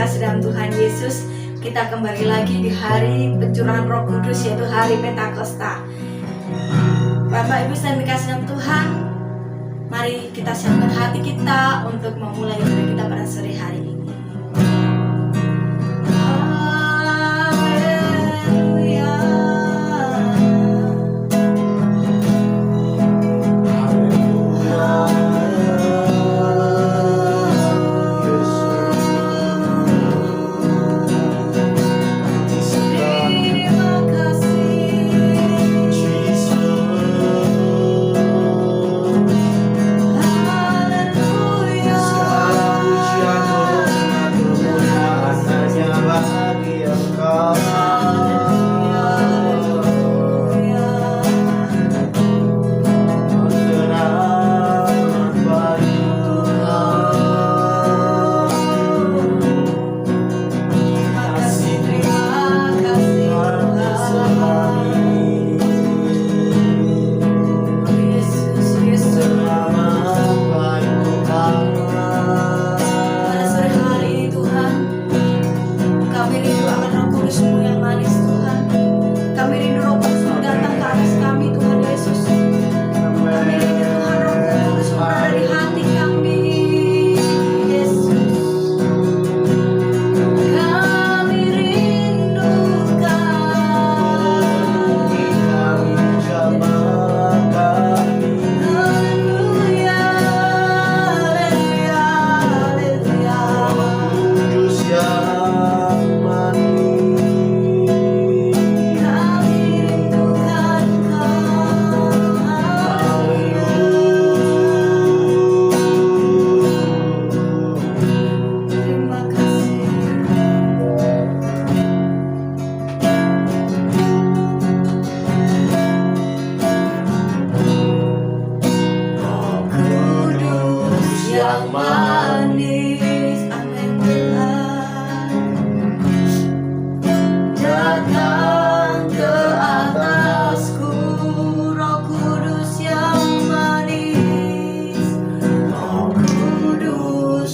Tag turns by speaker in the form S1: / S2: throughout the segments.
S1: terkasih dalam Tuhan Yesus, kita kembali lagi di hari pencurahan Roh Kudus, yaitu hari Pentakosta. Bapak Ibu yang dikasih dalam Tuhan, mari kita siapkan hati kita untuk memulai ibadah kita pada sore hari ini.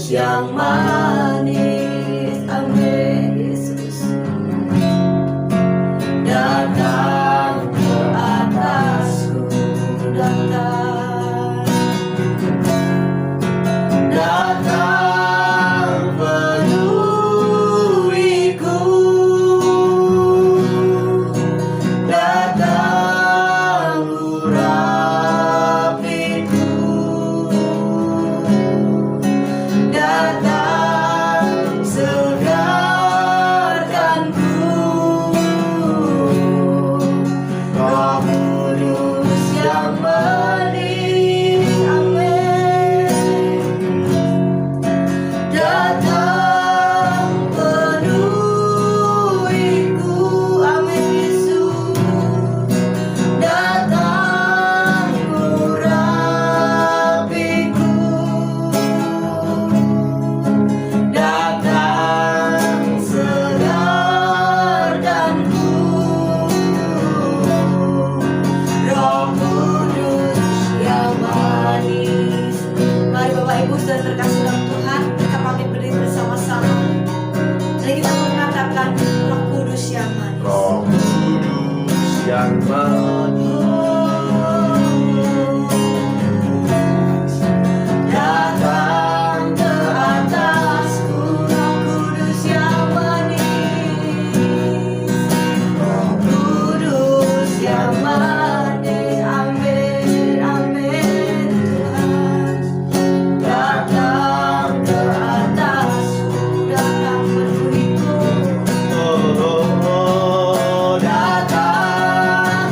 S1: Yang manis, amin Yesus, datang ke atasku, datang penuhiku, datang urapiku, datang segarkanku, Roh Kudus yang manis, amin, datang penuhiku, amin Yesus, datang urapiku, datang segarkanku, Roh Kudus yang manis. Mari Bapak Ibu dan terkasih dalam Tuhan, kita pamit berdiri bersama-sama. Mari kita mengatakan Roh Kudus yang manis.
S2: Roh Kudus yang manis,
S1: datang ke atasku, Roh Kudus yang manis, Roh Kudus yang manis, amin, amin Tuhan, datang ke atasku, datang penuhiku,
S2: oh, oh, oh,
S1: datang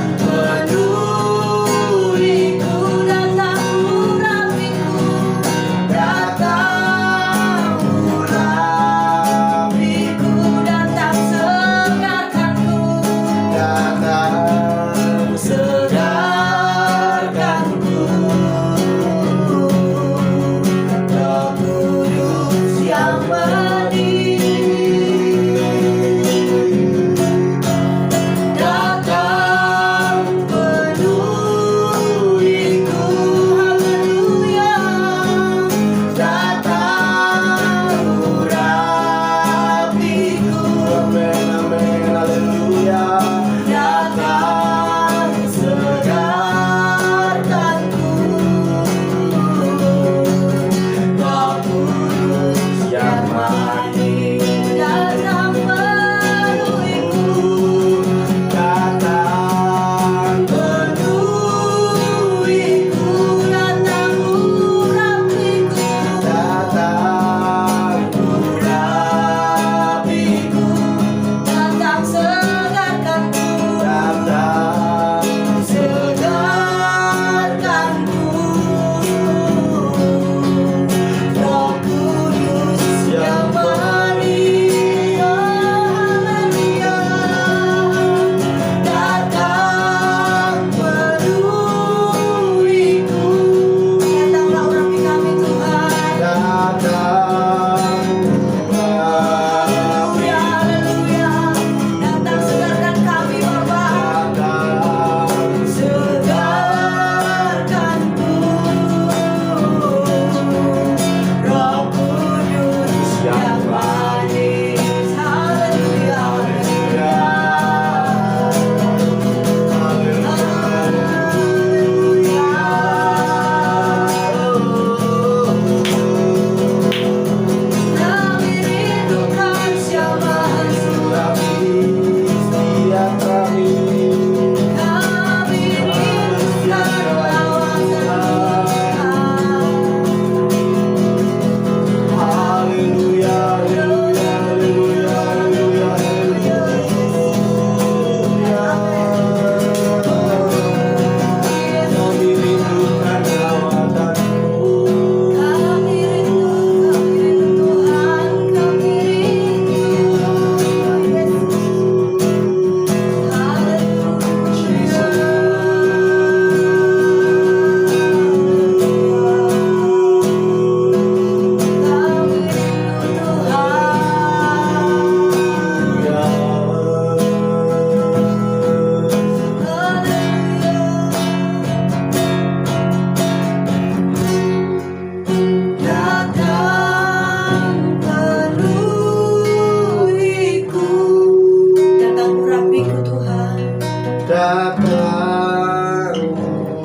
S2: datang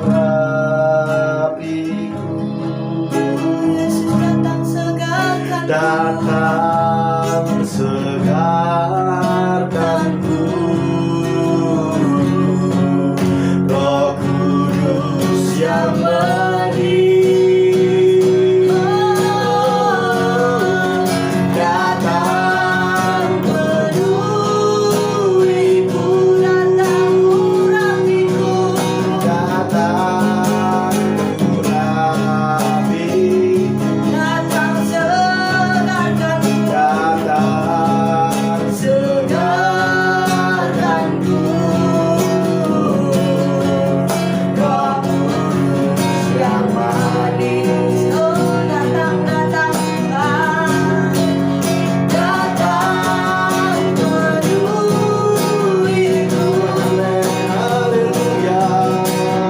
S2: urapiku, datang segarkanku. Roh Kudus yang benih datang penuhiku, datang urapiku, datang urapiku,
S1: datang segarkanku,
S2: datang
S1: segarkanku. Roh Kudus yang manis, oh datang, datang, datang penuhiku,
S2: haleluya,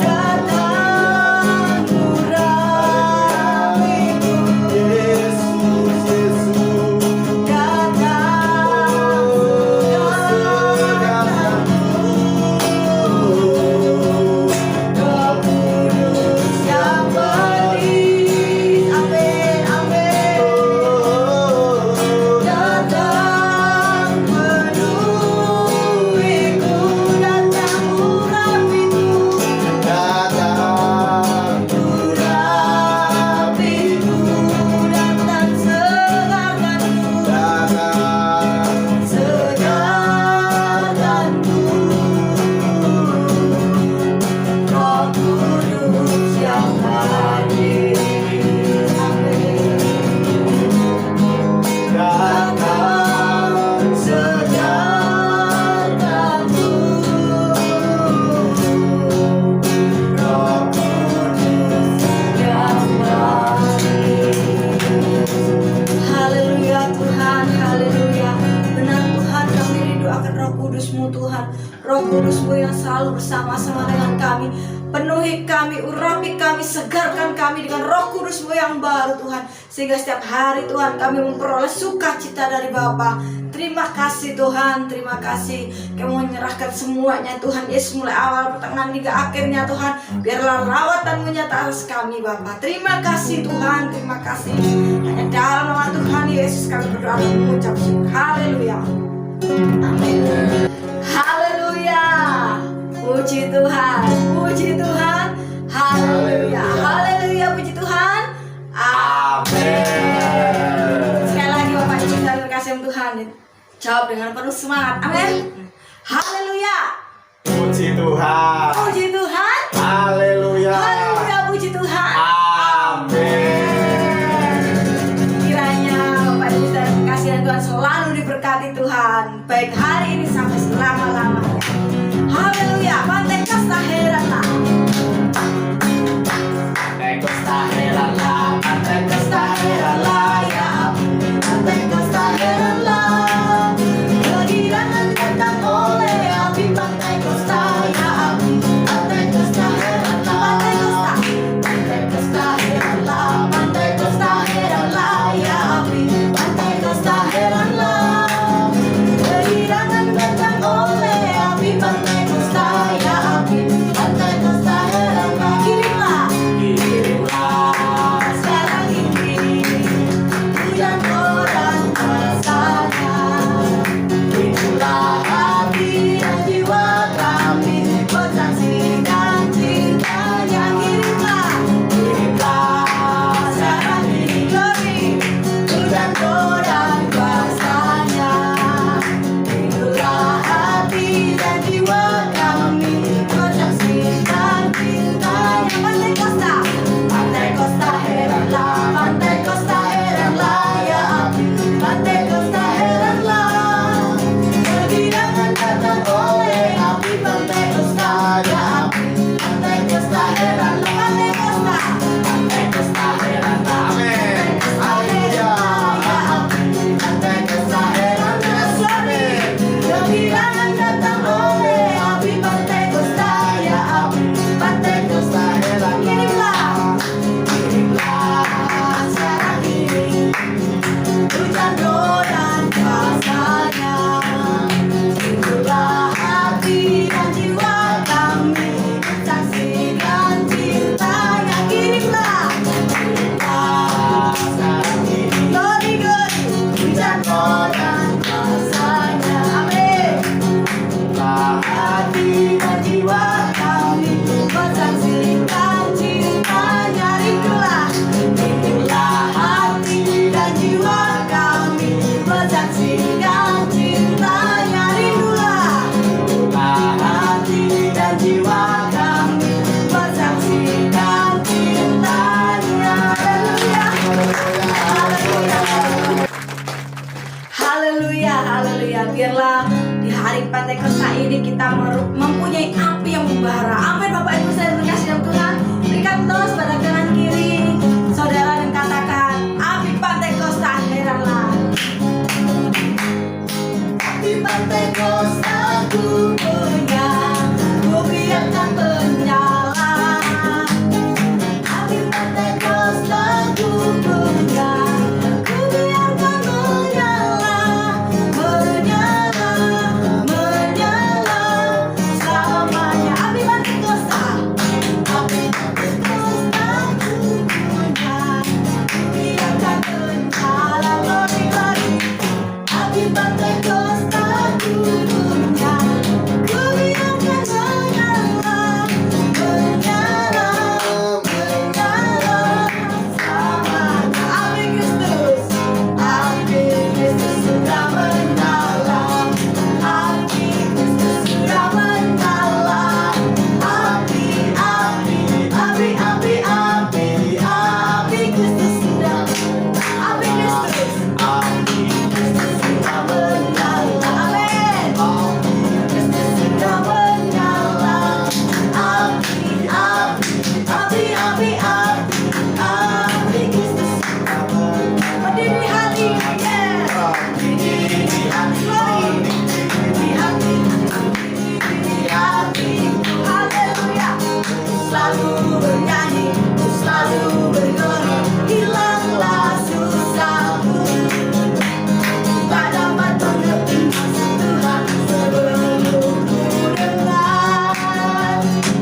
S1: datang urapiku,
S2: Yesus, Yesus,
S1: datang segarkanku. Roh Kudus yang manis, amin, amin. Datang penuhiku, datang urapiku,
S2: datang
S1: urapiku, datang segarkanku,
S2: datang
S1: segarkanku. Roh Kudus yang manis, amin.
S2: datang
S1: Segarkanku. Roh Kudus yang manis. Haleluya Tuhan, haleluya. Benar Tuhan, kami rindu akan Roh Kudus-Mu Tuhan. Roh Kudus-Mu yang selalu bersama-sama dengan kami. Penuhi kami, urapi kami, segarkan kami dengan Roh Kudus-Mu yang baru Tuhan. Sehingga setiap hari Tuhan kami memperoleh sukacita dari Bapa. Terima kasih Tuhan, terima kasih. Kami menyerahkan semuanya Tuhan Yesus, mulai awal, pertengahan hingga akhirnya Tuhan. Biarlah rawatan-Mu nyata atas kami Bapa. Terima kasih Tuhan, terima kasih. Hanya dalam nama Tuhan Yesus kami berdoa dan mengucap syukur. Haleluya. Amin. Haleluya. Puji Tuhan, puji Tuhan. Haleluya, haleluya, puji Tuhan.
S2: Amin.
S1: Sekali lagi Bapak Ibu saudara kasih Tuhan, jawab dengan penuh semangat. Amin. Haleluya.
S2: Puji Tuhan.
S1: Puji Tuhan.
S2: Haleluya.
S1: Haleluya, puji Tuhan.
S2: Amin.
S1: Kiranya Bapak Ibu saudara kasih Tuhan selalu diberkati Tuhan, baik hari ini sampai selama-lamanya. Haleluya. Pantai Kosta heranlah.
S2: Pantai Kosta heranlah, Pantai Kosta heranlah, ya ampun.
S1: Pantai Kosta heranlah. Kegirangan datang oleh api Pantai Kosta, ya api. Pantai Kosta heranlah. Pantai Kosta heranlah. Pantai Kosta heranlah, ya api. Pantai Kosta heranlah. Kegirangan datang oleh api Pantai Kosta, ya api. Pantai Kosta heranlah. Kirimlah,
S2: Kirimlah
S1: sekarang ini hujan orang kuasanya. Itulah hati dan jiwa kami, kau saksikan cintanya. Kirimlah sekarang ini glory, hujan orang kuasanya. Itulah hati dan jiwa kami, kau saksikan cintanya. Pantai Kosta, Pantai Kosta heranlah, Pantai Kosta heranlah, ya api. Pantai Kosta heranlah. Kegirangan datang oleh api Pantai Kosta, ya api. Pantai Kosta heranlah. Pantai Kosta, Pantai Kosta heranlah.
S2: Amin. Haleluya.
S1: Ya api. Pantai Kosta heranlah. Kegirangan datang oleh
S2: hati dan jiwa kami
S1: bersaksikan cintanya. Rindulah,
S2: rindulah hati dan jiwa kami
S1: bersaksikan cintanya. Rindulah,
S2: hati dan jiwa kami
S1: bersaksikan cintanya. Haleluya, haleluya. Biarlah di hari Pentakosta ini kita mempunyai api yang membara. Amin. Bapak Ibu saya terkasih dalam Tuhan, berikan terus pada kanan kiri saudara dan katakan, api Pentakosta heranlah.
S2: Api Pentakosta ku
S1: Punya, ku biarkan menyala. Api Pentakosta ku punya, ku biarkan menyala, menyala, menyala selamanya. Api Pentakosta,
S2: api Pentakosta
S1: ku punya, ku biarkan menyala. Glory, glory. Api Pentakosta ku punya, ku biarkan menyala, menyala, menyala selamanya. Api Kristus, api Kristus sudah menyala, api Kristus sudah menyala, api, api, api, api, api, api Kristus sudah, api Kristus.
S2: api
S1: Kristus sudah menyala, amin. Kristus sudah menyala, api, api, api, api, api, api Kristus sudah berdiri hati, yeah. Berdiri hati, glory. Berdiri hati, berdiri hati, haleluya. Selalu bernyanyi, selalu berglory, hilanglah susahku. Tak dapat mengerti maksud Tuhan sebelum ku dengar.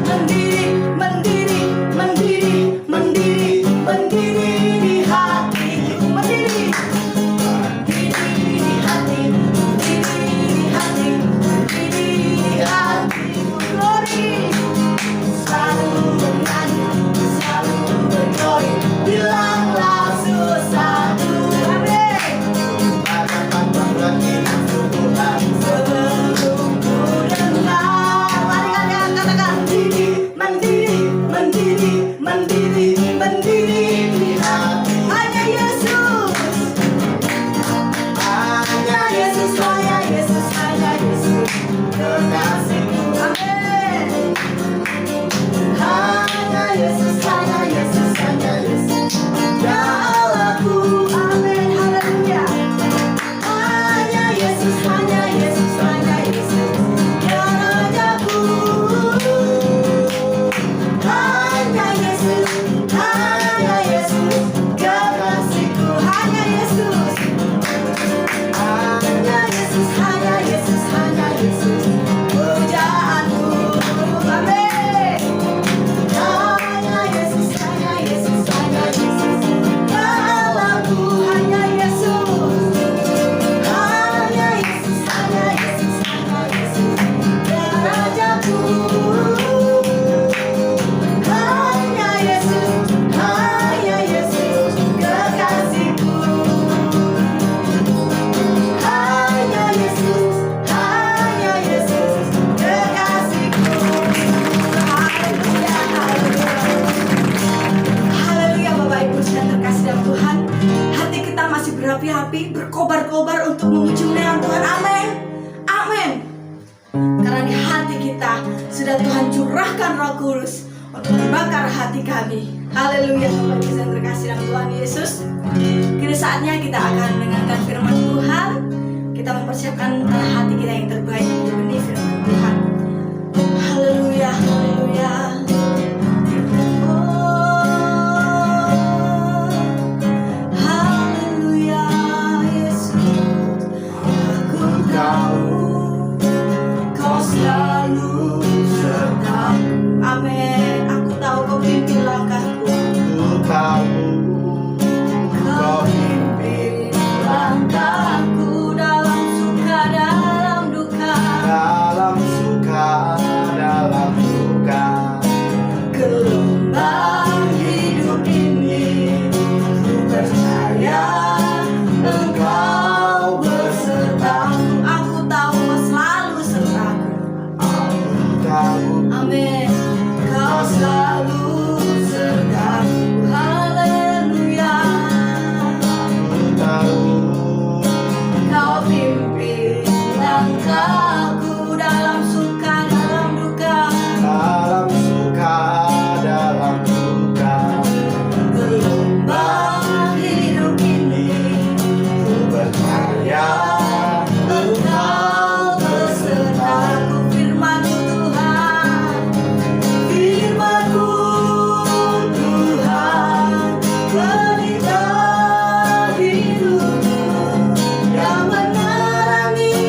S1: Mendiri, mendiri, mendiri, mendiri, mendiri di hatiku. Mendiri, mendiri di hati, mendiri di hati, mendiri di hatiku. Glory, selalu bernyanyi, selalu berglory, hilanglah susahku. Amin.
S2: tak dapat mengerti maksud Tuhan.
S1: Sebelum ku dengar, mari kalian katakan, mendiri, mendiri, mendiri, mendiri di hati. Hanya Yesus, hanya Yesus, hanya Yesus, hanya Yesus, kekasihku. Amin. Hanya Yesus, hanya Yesus, hanya Yesus, ya Allahku. Amin. Haleluya. Hanya Yesus, hanya Yesus, hanya Yesus, ya Rajaku. Hanya Yesus, hanya Yesus, kekasihku. Hanya Yesus, hanya Yesus, hanya Yesus, hanya Yesus, pujaanku. Amin. Hanya Yesus, hanya Yesus, hanya Yesus, ya Allahku. Hanya Yesus, hanya Yesus, hanya Yesus, hanya Yesus, ya Rajaku. Hanya Yesus, hanya Yesus, kekasihku. Hanya Yesus, hanya Yesus, kekasihku. Haleluya, haleluya. Haleluya, Bapak Ibu yang terkasih dalam Tuhan. Hati kita masih berapi-api, berkobar-kobar untuk memuji memuliakan Tuhan. Amin. Amin. Karena di hati kita sudah Tuhan curahkan Roh Kudus untuk membakar hati kami. Haleluya, Bapak Ibu yang terkasih dalam Tuhan Yesus. Kini saatnya kita akan mendengarkan firman Tuhan. Kita mempersiapkan hati kita yang terbaik untuk benih firman Tuhan. Haleluya, haleluya. Haleluya, Yesus. Aku tahu Kau selalu sertaku. Amin. Aku tahu Kau pimpin langkahku.
S2: Ku tahu
S1: Kau pimpin langkahku dalam suka, dalam duka.
S2: dalam suka
S1: amin. Kau selalu sertaku, haleluya. Kau pimpin langkahku dalam suka dalam duka,
S2: dalam suka dalam duka.
S1: gelombang hidup ini
S2: Ku percaya
S1: Engkau besertaku. Firman-Mu Tuhan, firman-Mu Tuhan, pelita hidupku yang menerangi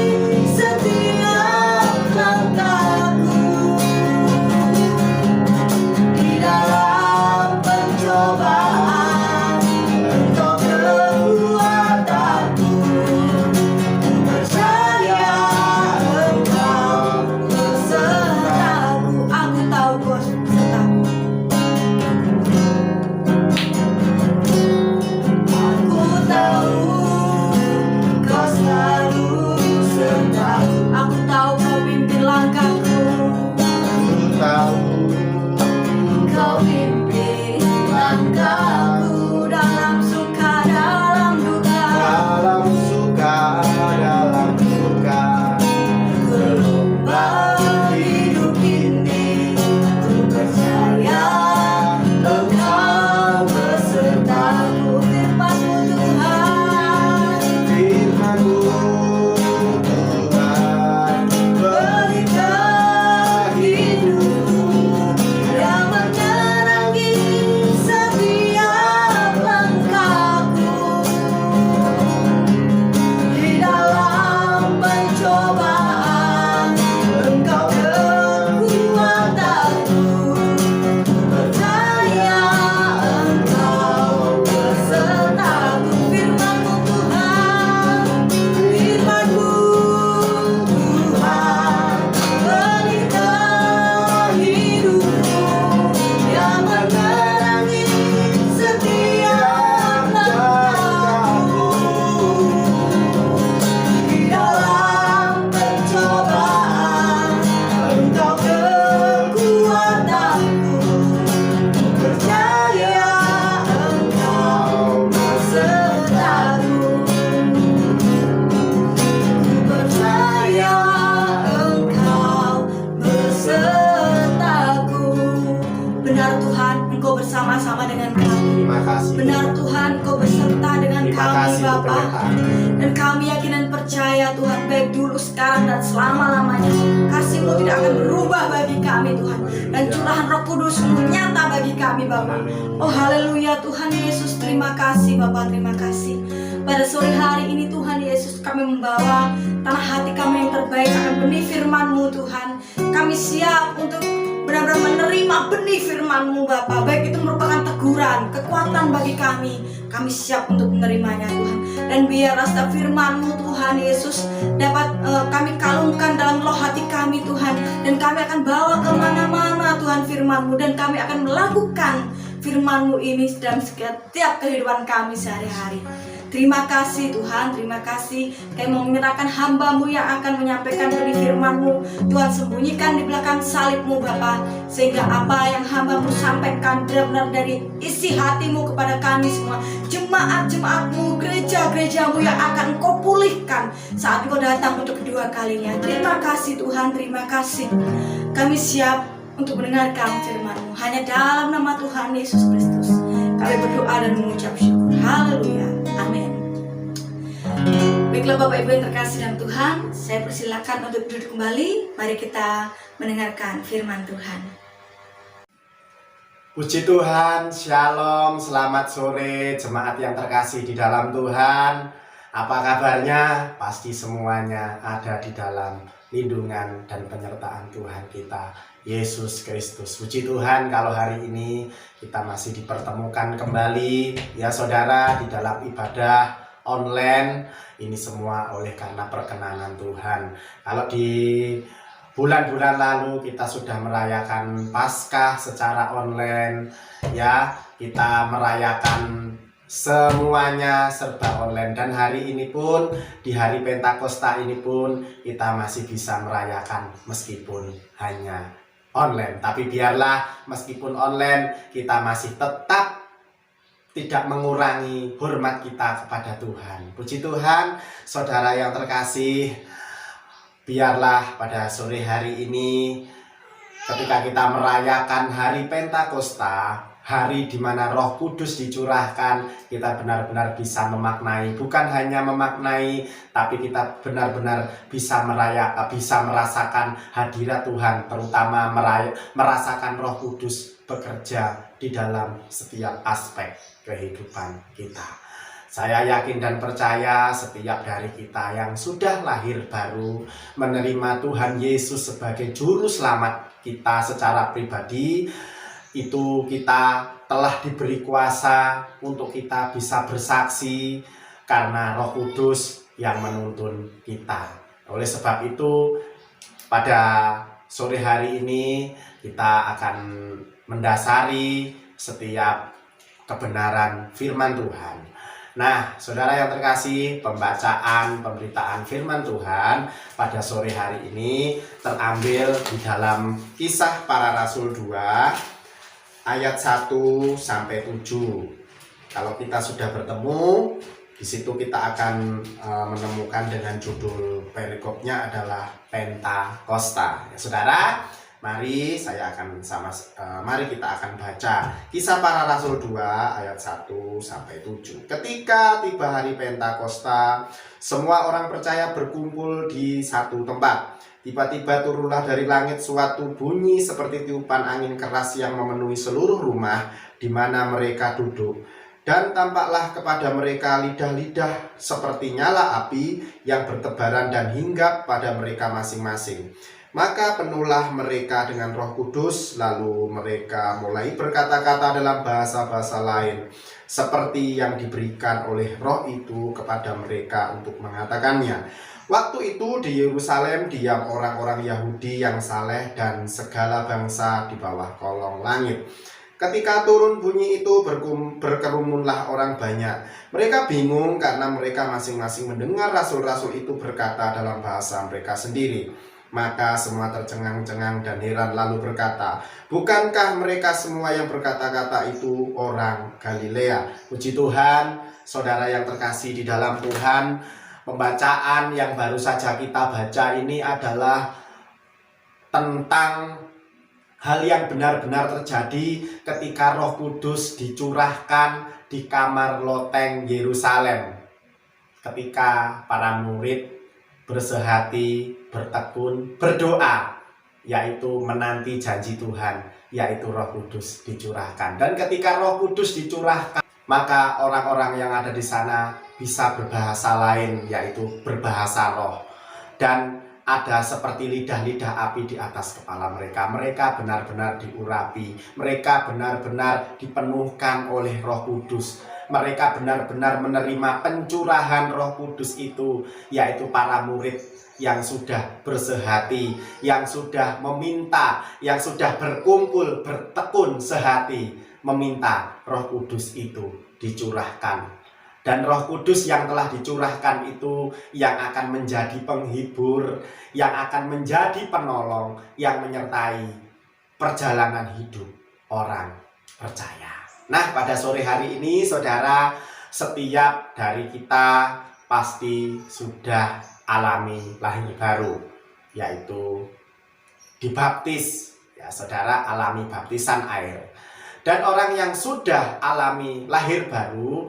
S1: setiap langkahku. Di dalam pencobaan Engkau kekuatanku. Ku percaya Engkau besertaku. Aku tahu Kau besertaku. Aku tahu Kau selalu sertaku. Aku tahu Kau pimpin langkahku.
S2: Ku tahu
S1: Kau pimpin langkahku dalam suka dalam duka,
S2: dalam suka dalam duka.
S1: gelombang hidup ini ku percaya Engkau besertaku. Firman-Mu Tuhan,
S2: Firman-Mu Tuhan,
S1: pelita hidupku yang menerangi setiap langkahku. Di dalam pencobaan Engkau kekuatanku. Ku percaya Engkau besertaku. Firman-Mu Tuhan, firman-Mu Tuhan, pelita hidupku yang menerangi setiap langkahku. Di dalam pencobaan Engkau kekuatanku. Ku percaya Engkau besertaku. Ku percaya Engkau besertaku. Benar Tuhan, Engkau bersama-sama dengan kami.
S2: terima kasih.
S1: Benar Tuhan, Kau beserta dengan
S2: Terima
S1: kami
S2: kasih untuk
S1: Bapa.
S2: penyertaan.
S1: Dan kami yakin dan percaya Tuhan, baik dulu, sekarang, dan selama-lamanya kasih-Mu tidak akan berubah bagi kami Tuhan. Dan curahan Roh Kudus-Mu nyata bagi kami Bapa. Oh haleluya Tuhan Yesus, terima kasih Bapa, terima kasih. Pada sore hari ini Tuhan Yesus, kami membawa tanah hati kami yang terbaik akan benih firman-Mu Tuhan. Kami siap untuk benar-benar menerima benih firman-Mu Bapa. Baik itu merupakan teguran, kekuatan bagi kami. Kami siap untuk menerimanya Tuhan. Dan biarlah setiap firman-Mu Tuhan Yesus dapat kami kalungkan dalam loh hati kami Tuhan. Dan kami akan bawa kemana-mana Tuhan firman-Mu. Dan kami akan melakukan firman-Mu ini dalam setiap kehidupan kami sehari-hari. Terima kasih Tuhan, terima kasih. Kami mau menyerahkan hamba-Mu yang akan menyampaikan benih firman-Mu. Tuhan, sembunyikan di belakang salib-Mu Bapa, sehingga apa yang hamba-Mu sampaikan benar-benar dari isi hati-Mu kepada kami semua. Jemaat-jemaat-Mu, gereja-gereja-Mu yang akan Engkau pulihkan saat Engkau datang untuk kedua kalinya. Terima kasih Tuhan, terima kasih. Kami siap untuk mendengarkan firman-Mu. Hanya dalam nama Tuhan Yesus Kristus kami berdoa dan mengucap syukur. Haleluya. Amin. Baiklah Bapak Ibu yang terkasih dalam Tuhan, saya persilakan untuk duduk kembali. Mari kita mendengarkan firman Tuhan.
S2: Puji Tuhan, shalom, selamat sore jemaat yang terkasih di dalam Tuhan. Apa kabarnya? Pasti semuanya ada di dalam lindungan dan penyertaan Tuhan kita, Yesus Kristus. Puji Tuhan kalau hari ini kita masih dipertemukan kembali ya saudara di dalam ibadah online. Ini semua oleh karena perkenanan Tuhan. Kalau di bulan-bulan lalu kita sudah merayakan Paskah secara online ya, kita merayakan semuanya serba online. Dan hari ini pun, di hari Pentakosta ini pun kita masih bisa merayakan meskipun hanya online. Tapi biarlah meskipun online kita masih tetap tidak mengurangi hormat kita kepada Tuhan. Puji Tuhan, saudara yang terkasih, biarlah pada sore hari ini ketika kita merayakan hari Pentakosta, hari di mana Roh Kudus dicurahkan, kita benar-benar bisa memaknai, bukan hanya memaknai, tapi kita benar-benar bisa merasakan hadirat Tuhan, terutama merasakan Roh Kudus bekerja di dalam setiap aspek kehidupan kita. Saya yakin dan percaya setiap dari kita yang sudah lahir baru, menerima Tuhan Yesus sebagai juru selamat kita secara pribadi, itu kita telah diberi kuasa untuk kita bisa bersaksi karena Roh Kudus yang menuntun kita. Oleh sebab itu, pada sore hari ini kita akan mendasari setiap kebenaran firman Tuhan. Nah, saudara yang terkasih, pemberitaan firman Tuhan pada sore hari ini terambil di dalam Kisah Para Rasul 2 ayat 1 sampai 7. Kalau kita sudah bertemu, di situ kita akan menemukan dengan judul perikopnya adalah Pentakosta. Ya, saudara, mari kita akan baca Kisah Para Rasul 2 ayat 1 sampai 7. Ketika tiba hari Pentakosta, semua orang percaya berkumpul di satu tempat. Tiba-tiba turunlah dari langit suatu bunyi seperti tiupan angin keras yang memenuhi seluruh rumah di mana mereka duduk. Dan tampaklah kepada mereka lidah-lidah seperti nyala api yang bertebaran dan hinggap pada mereka masing-masing. Maka penuhlah mereka dengan Roh Kudus, lalu mereka mulai berkata-kata dalam bahasa-bahasa lain, seperti yang diberikan oleh Roh itu kepada mereka untuk mengatakannya. Waktu itu di Yerusalem diam orang-orang Yahudi yang saleh dan segala bangsa di bawah kolong langit. Ketika turun bunyi itu berkerumunlah orang banyak. Mereka bingung karena mereka masing-masing mendengar rasul-rasul itu berkata dalam bahasa mereka sendiri. Maka semua tercengang-cengang dan heran lalu berkata, bukankah mereka semua yang berkata-kata itu orang Galilea? Puji Tuhan, saudara yang terkasih di dalam Tuhan, pembacaan yang baru saja kita baca ini adalah tentang hal yang benar-benar terjadi ketika Roh Kudus dicurahkan di kamar loteng Yerusalem. Ketika para murid bersehati, bertekun, berdoa, yaitu menanti janji Tuhan, yaitu Roh Kudus dicurahkan. Dan ketika Roh Kudus dicurahkan, maka orang-orang yang ada di sana bisa berbahasa lain, yaitu berbahasa roh. Dan ada seperti lidah-lidah api di atas kepala mereka. Mereka benar-benar diurapi, mereka benar-benar dipenuhkan oleh Roh Kudus. Mereka benar-benar menerima pencurahan Roh Kudus itu, yaitu para murid yang sudah bersehati, yang sudah meminta, yang sudah berkumpul, bertekun sehati, meminta Roh Kudus itu dicurahkan. Dan Roh Kudus yang telah dicurahkan itu yang akan menjadi penghibur, yang akan menjadi penolong, yang menyertai perjalanan hidup orang percaya. Nah, pada sore hari ini, saudara, setiap dari kita pasti sudah alami lahir baru, yaitu dibaptis. Ya, saudara alami baptisan air. Dan orang yang sudah alami lahir baru,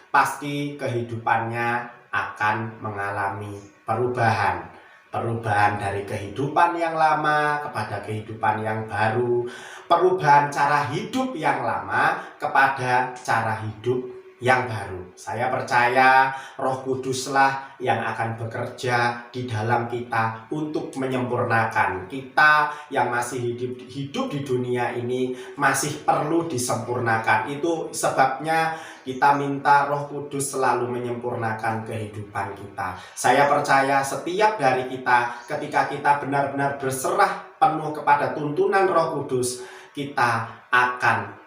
S2: pasti kehidupannya akan mengalami perubahan. Perubahan dari kehidupan yang lama kepada kehidupan yang baru. Perubahan cara hidup yang lama kepada cara hidup yang baru. Saya percaya Roh Kuduslah yang akan bekerja di dalam kita untuk menyempurnakan. Kita yang masih hidup di dunia ini masih perlu disempurnakan. Itu sebabnya kita minta Roh Kudus selalu menyempurnakan kehidupan kita. Saya percaya setiap dari kita, ketika kita benar-benar berserah penuh kepada tuntunan Roh Kudus, kita akan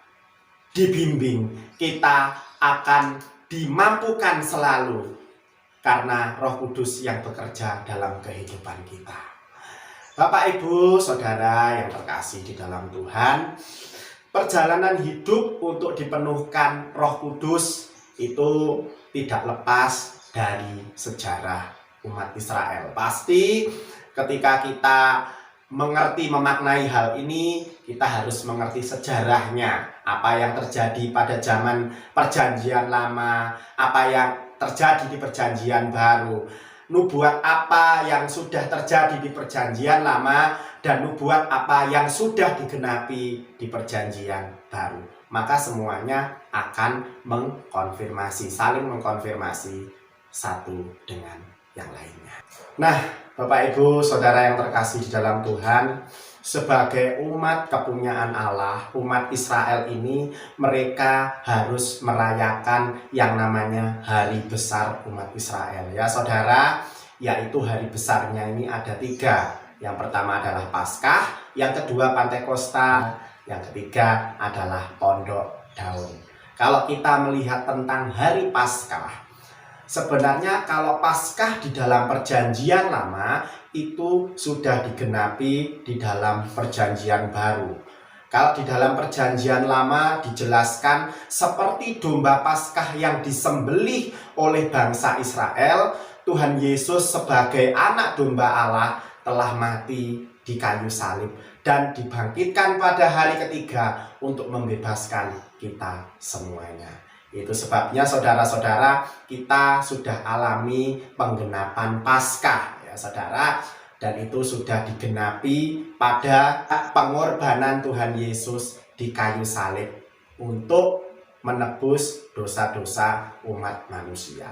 S2: dibimbing, kita akan dimampukan selalu karena Roh Kudus yang bekerja dalam kehidupan kita. Bapak, Ibu, Saudara yang terkasih di dalam Tuhan, perjalanan hidup untuk dipenuhkan Roh Kudus itu tidak lepas dari sejarah umat Israel. Pasti ketika kita mengerti, memaknai hal ini, kita harus mengerti sejarahnya. Apa yang terjadi pada zaman Perjanjian Lama, apa yang terjadi di Perjanjian Baru, nubuat apa yang sudah terjadi di Perjanjian Lama, dan nubuat apa yang sudah digenapi di Perjanjian Baru. Maka semuanya akan mengkonfirmasi, saling mengkonfirmasi satu dengan yang lainnya. Nah, Bapak, Ibu, Saudara yang terkasih di dalam Tuhan, sebagai umat kepunyaan Allah, umat Israel ini, mereka harus merayakan yang namanya hari besar umat Israel. Ya Saudara, yaitu hari besarnya ini ada 3. Yang pertama adalah Paskah, yang kedua Pantekosta, yang ketiga adalah Pondok Daun. Kalau kita melihat tentang hari Paskah, sebenarnya kalau Paskah di dalam Perjanjian Lama itu sudah digenapi di dalam Perjanjian Baru. Kalau di dalam Perjanjian Lama dijelaskan seperti domba Paskah yang disembelih oleh bangsa Israel, Tuhan Yesus sebagai anak domba Allah telah mati di kayu salib dan dibangkitkan pada hari ketiga untuk membebaskan kita semuanya. Itu sebabnya saudara-saudara, kita sudah alami penggenapan Paskah ya saudara, dan itu sudah digenapi pada pengorbanan Tuhan Yesus di kayu salib untuk menebus dosa-dosa umat manusia.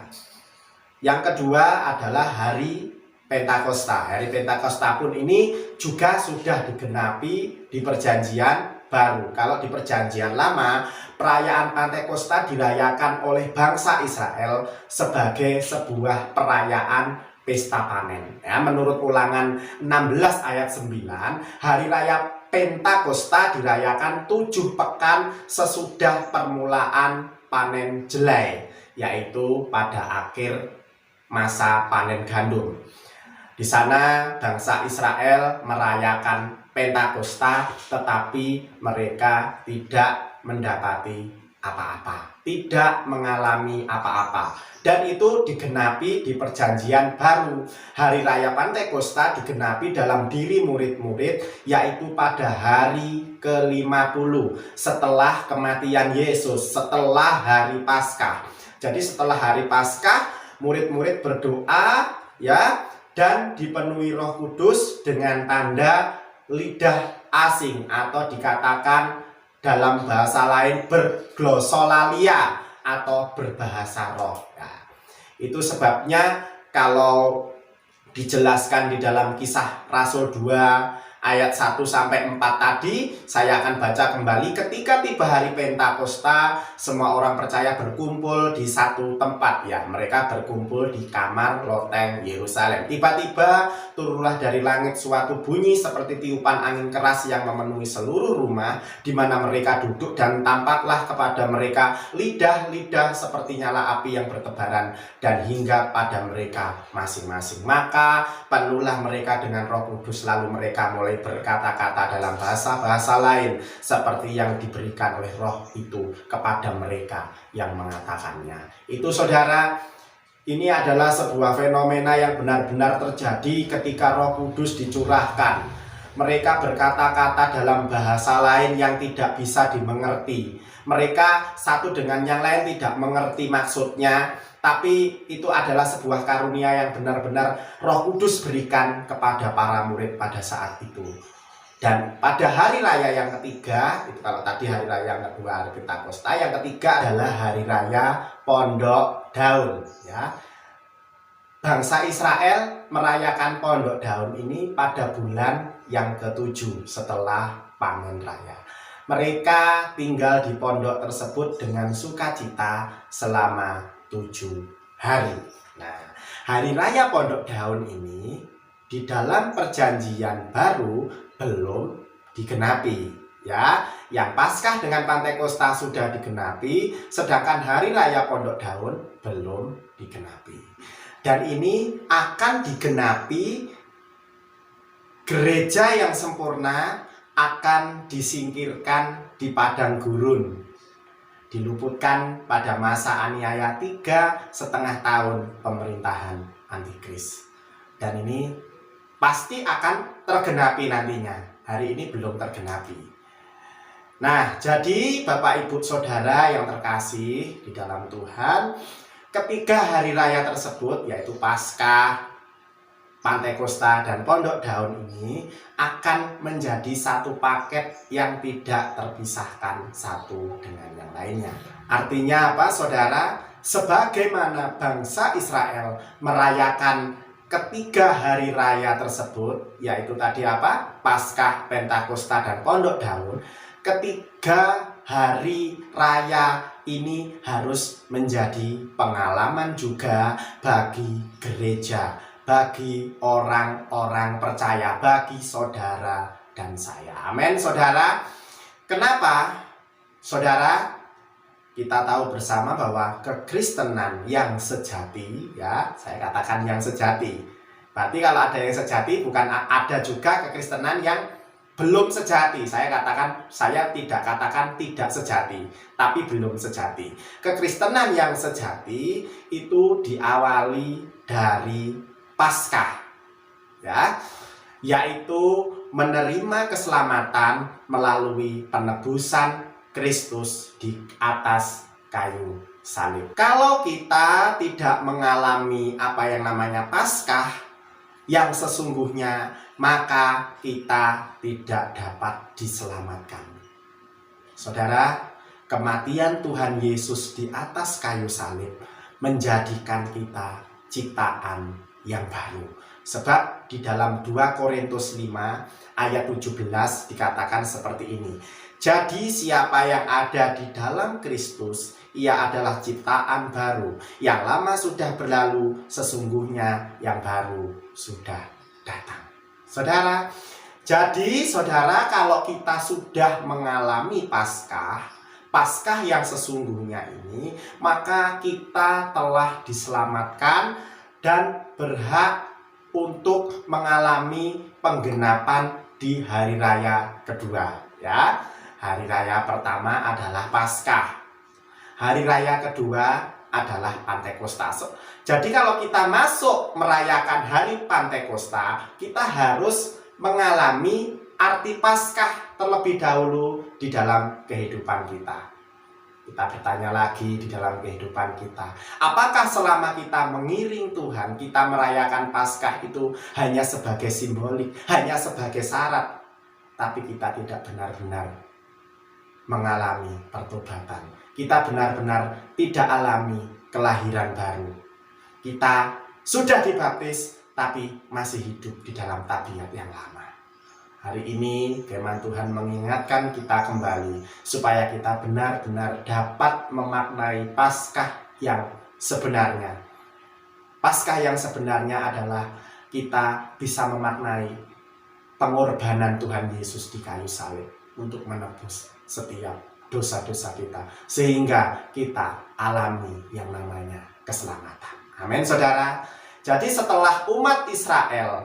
S2: Yang kedua adalah hari Pentakosta. Hari Pentakosta pun ini juga sudah digenapi di Perjanjian Baru. Kalau di Perjanjian Lama, perayaan Pentakosta dirayakan oleh bangsa Israel sebagai sebuah perayaan pesta panen. Ya, menurut Ulangan 16 ayat 9, hari raya Pentakosta dirayakan 7 pekan sesudah permulaan panen jelai, yaitu pada akhir masa panen gandum. Di sana bangsa Israel merayakan Pentakosta, tetapi mereka tidak mendapati apa-apa, tidak mengalami apa-apa. Dan itu digenapi di Perjanjian Baru. Hari raya Pentakosta digenapi dalam diri murid-murid, yaitu pada hari ke-50 setelah kematian Yesus, setelah hari Paskah. Jadi setelah hari Paskah, murid-murid berdoa ya, dan dipenuhi Roh Kudus dengan tanda lidah asing, atau dikatakan dalam bahasa lain berglosolalia atau berbahasa roh. Nah, itu sebabnya kalau dijelaskan di dalam Kisah Rasul 2 ayat 1-4 tadi, saya akan baca kembali. Ketika tiba hari Pentakosta, semua orang percaya berkumpul di satu tempat ya. Mereka berkumpul di kamar loteng Yerusalem. Tiba-tiba turunlah dari langit suatu bunyi seperti tiupan angin keras yang memenuhi seluruh rumah di mana mereka duduk, dan tampaklah kepada mereka lidah-lidah seperti nyala api yang bertebaran dan hinggap pada mereka masing-masing. Maka penuhlah mereka dengan Roh Kudus, lalu mereka mulai berkata-kata dalam bahasa-bahasa lain seperti yang diberikan oleh Roh itu kepada mereka yang mengatakannya. Itu saudara, ini adalah sebuah fenomena yang benar-benar terjadi ketika Roh Kudus dicurahkan. Mereka berkata-kata dalam bahasa lain yang tidak bisa dimengerti. Mereka satu dengan yang lain tidak mengerti maksudnya, tapi itu adalah sebuah karunia yang benar-benar Roh Kudus berikan kepada para murid pada saat itu. Dan pada hari raya yang ketiga, itu kalau tadi hari raya yang kedua hari Pentakosta, yang ketiga adalah hari raya Pondok Daun ya. Bangsa Israel merayakan Pondok Daun ini pada bulan yang ke-7 setelah panen raya. Mereka tinggal di pondok tersebut dengan sukacita selama 7 hari. Nah, hari raya Pondok Daun ini di dalam Perjanjian Baru belum digenapi ya. Yang Paskah dengan Pentakosta sudah digenapi, sedangkan hari raya Pondok Daun belum digenapi. Dan ini akan digenapi gereja yang sempurna akan disingkirkan di padang gurun, diluputkan pada masa aniaya 3,5 tahun pemerintahan antikris. Dan ini pasti akan tergenapi nantinya. Hari ini belum tergenapi. Nah, jadi Bapak Ibu Saudara yang terkasih di dalam Tuhan, ketiga hari raya tersebut yaitu Paskah, Pantekosta, dan Pondok Daun ini akan menjadi satu paket yang tidak terpisahkan satu dengan yang lainnya. Artinya apa, Saudara? Sebagaimana bangsa Israel merayakan ketiga hari raya tersebut, yaitu tadi apa? Paskah, Pentakosta, dan Pondok Daun. Ketiga hari raya ini harus menjadi pengalaman juga bagi gereja, bagi orang-orang percaya, bagi saudara dan saya. Amin, Saudara. Kenapa? Saudara, kita tahu bersama bahwa kekristenan yang sejati, ya, saya katakan yang sejati. Berarti kalau ada yang sejati, bukan ada juga kekristenan yang belum sejati. Saya tidak katakan tidak sejati, tapi belum sejati. Kekristenan yang sejati itu diawali dari Paskah, ya, yaitu menerima keselamatan melalui penebusan Kristus di atas kayu salib. Kalau kita tidak mengalami apa yang namanya Paskah yang sesungguhnya, maka kita tidak dapat diselamatkan. Saudara, kematian Tuhan Yesus di atas kayu salib menjadikan kita ciptaan yang baru. Sebab di dalam 2 Korintus 5 ayat 17 dikatakan seperti ini. Jadi siapa yang ada di dalam Kristus, ia adalah ciptaan baru. Yang lama sudah berlalu, sesungguhnya yang baru sudah datang. Saudara, jadi saudara, kalau kita sudah mengalami Paskah yang sesungguhnya ini, maka kita telah diselamatkan dan berhak untuk mengalami penggenapan di hari raya kedua, ya. Hari raya pertama adalah Paskah. Hari raya kedua adalah Pantekosta. Jadi kalau kita masuk merayakan hari Pantekosta, kita harus mengalami arti Paskah terlebih dahulu di dalam kehidupan kita. Kita bertanya lagi di dalam kehidupan kita, apakah selama kita mengiring Tuhan, kita merayakan Paskah itu hanya sebagai simbolik, hanya sebagai syarat, tapi kita tidak benar-benar mengalami pertobatan. Kita benar-benar tidak alami kelahiran baru. Kita sudah dibaptis, tapi masih hidup di dalam tabiat yang lama. Hari ini firman Tuhan mengingatkan kita kembali supaya kita benar-benar dapat memaknai Paskah yang sebenarnya. Paskah yang sebenarnya adalah kita bisa memaknai pengorbanan Tuhan Yesus di kayu salib untuk menebus setiap dosa-dosa kita, sehingga kita alami yang namanya keselamatan. Amin, saudara. Jadi setelah umat Israel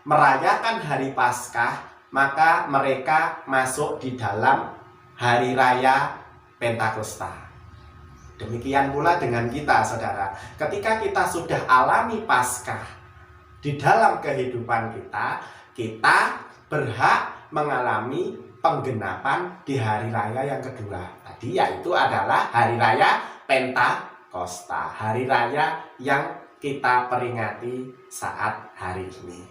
S2: merayakan hari Paskah, maka mereka masuk di dalam hari raya Pentakosta. Demikian pula dengan kita, saudara. Ketika kita sudah alami Paskah di dalam kehidupan kita, kita berhak mengalami penggenapan di hari raya yang kedua. Tadi yaitu adalah hari raya Pentakosta, hari raya yang kita peringati saat hari ini.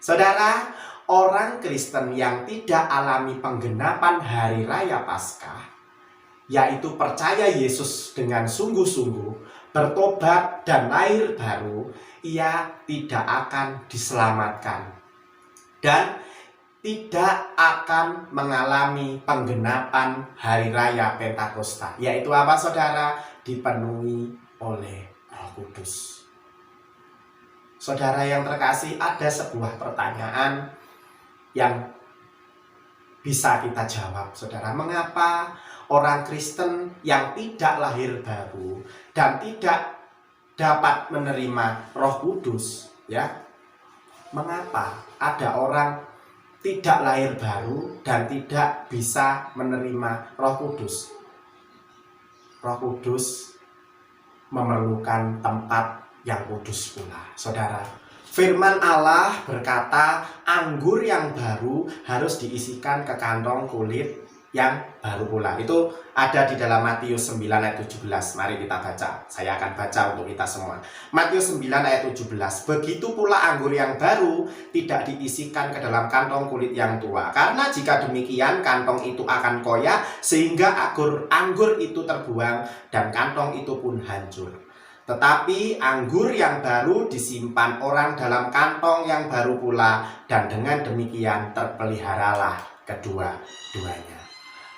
S2: Saudara, orang Kristen yang tidak alami penggenapan hari raya Paskah, yaitu percaya Yesus dengan sungguh-sungguh, bertobat dan lahir baru, ia tidak akan diselamatkan dan tidak akan mengalami penggenapan hari raya Pentakosta, yaitu apa, saudara? Dipenuhi oleh Roh Kudus. Saudara yang terkasih, ada sebuah pertanyaan yang bisa kita jawab, saudara. Mengapa orang Kristen yang tidak lahir baru dan tidak dapat menerima Roh Kudus, ya, Mengapa ada orang tidak lahir baru dan tidak bisa menerima Roh Kudus? Roh Kudus memerlukan tempat yang kudus pula, saudara. Firman Allah berkata, anggur yang baru harus diisikan ke kantong kulit yang baru pula. Itu ada di dalam Matius 9 ayat 17. Mari kita baca. Saya akan baca untuk kita semua. Matius 9 ayat 17. Begitu pula anggur yang baru tidak diisikan ke dalam kantong kulit yang tua. Karena jika demikian kantong itu akan koyak sehingga anggur itu terbuang dan kantong itu pun hancur. Tetapi anggur yang baru disimpan orang dalam kantong yang baru pula, dan dengan demikian terpeliharalah kedua-duanya.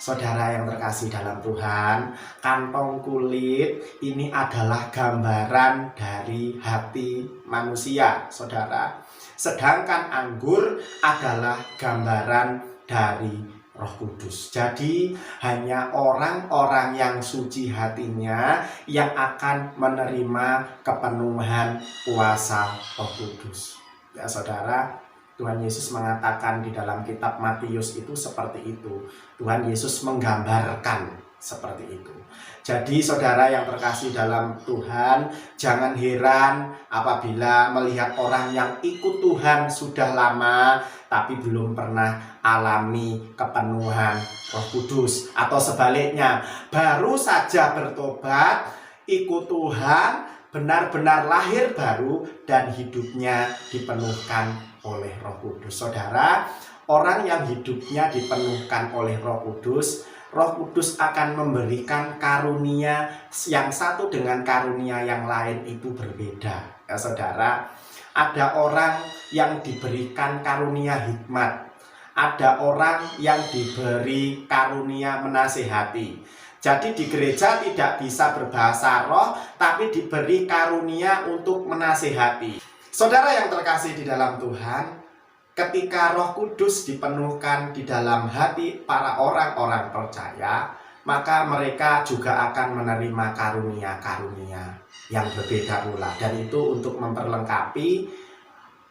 S2: Saudara yang terkasih dalam Tuhan, kantong kulit ini adalah gambaran dari hati manusia, saudara. Sedangkan anggur adalah gambaran dari Roh Kudus. Jadi hanya orang-orang yang suci hatinya yang akan menerima kepenuhan kuasa Roh Kudus. Ya saudara, Tuhan Yesus mengatakan di dalam kitab Matius itu seperti itu. Tuhan Yesus menggambarkan seperti itu. Jadi saudara yang terkasih dalam Tuhan, jangan heran apabila melihat orang yang ikut Tuhan sudah lama tapi belum pernah alami kepenuhan Roh Kudus, atau sebaliknya baru saja bertobat, ikut Tuhan, benar-benar lahir baru dan hidupnya dipenuhkan oleh Roh Kudus. Saudara, orang yang hidupnya dipenuhkan oleh Roh Kudus akan memberikan karunia yang satu dengan karunia yang lain itu berbeda. Ya saudara, ada orang yang diberikan karunia hikmat, ada orang yang diberi karunia menasihati. Jadi di gereja tidak bisa berbahasa roh, tapi diberi karunia untuk menasihati. Saudara yang terkasih di dalam Tuhan, ketika Roh Kudus dipenuhkan di dalam hati para orang-orang percaya, maka mereka juga akan menerima karunia-karunia yang berbeda pula. Dan itu untuk memperlengkapi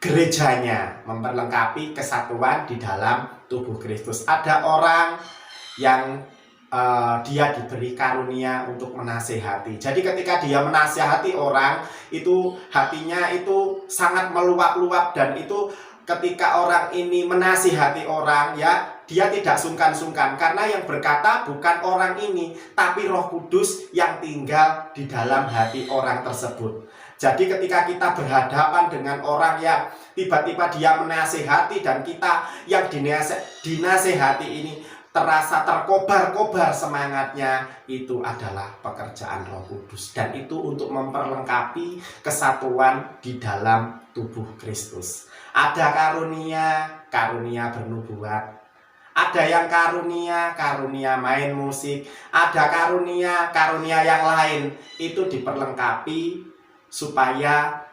S2: gerejanya, memperlengkapi kesatuan di dalam tubuh Kristus. Ada orang yang dia diberi karunia untuk menasehati. Jadi ketika dia menasehati orang, itu hatinya itu sangat meluap-luap, dan itu ketika orang ini menasihati orang, ya, dia tidak sungkan-sungkan, karena yang berkata bukan orang ini, tapi Roh Kudus yang tinggal di dalam hati orang tersebut. Jadi ketika kita berhadapan dengan orang yang tiba-tiba dia menasihati, dan kita yang dinasihati ini terasa terkobar-kobar semangatnya, itu adalah pekerjaan Roh Kudus, dan itu untuk memperlengkapi kesatuan di dalam tubuh Kristus. Ada karunia bernubuat, ada yang karunia main musik, ada karunia yang lain. Itu diperlengkapi supaya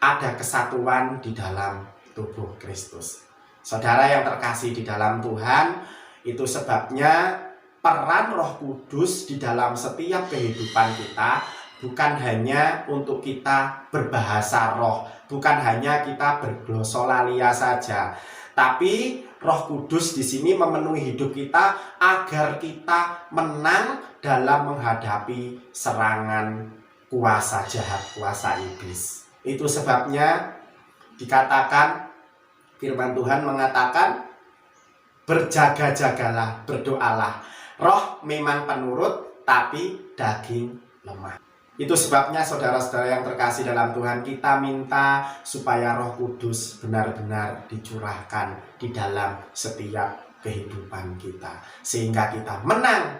S2: ada kesatuan di dalam tubuh Kristus. Saudara yang terkasih di dalam Tuhan, itu sebabnya peran Roh Kudus di dalam setiap kehidupan kita bukan hanya untuk kita berbahasa roh, bukan hanya kita berglosolalia saja, tapi Roh Kudus di sini memenuhi hidup kita agar kita menang dalam menghadapi serangan kuasa jahat, kuasa iblis. Itu sebabnya dikatakan, firman Tuhan mengatakan, berjaga-jagalah, berdoalah. Roh memang penurut, tapi daging lemah. Itu sebabnya saudara-saudara yang terkasih dalam Tuhan, kita minta supaya Roh Kudus benar-benar dicurahkan di dalam setiap kehidupan kita, sehingga kita menang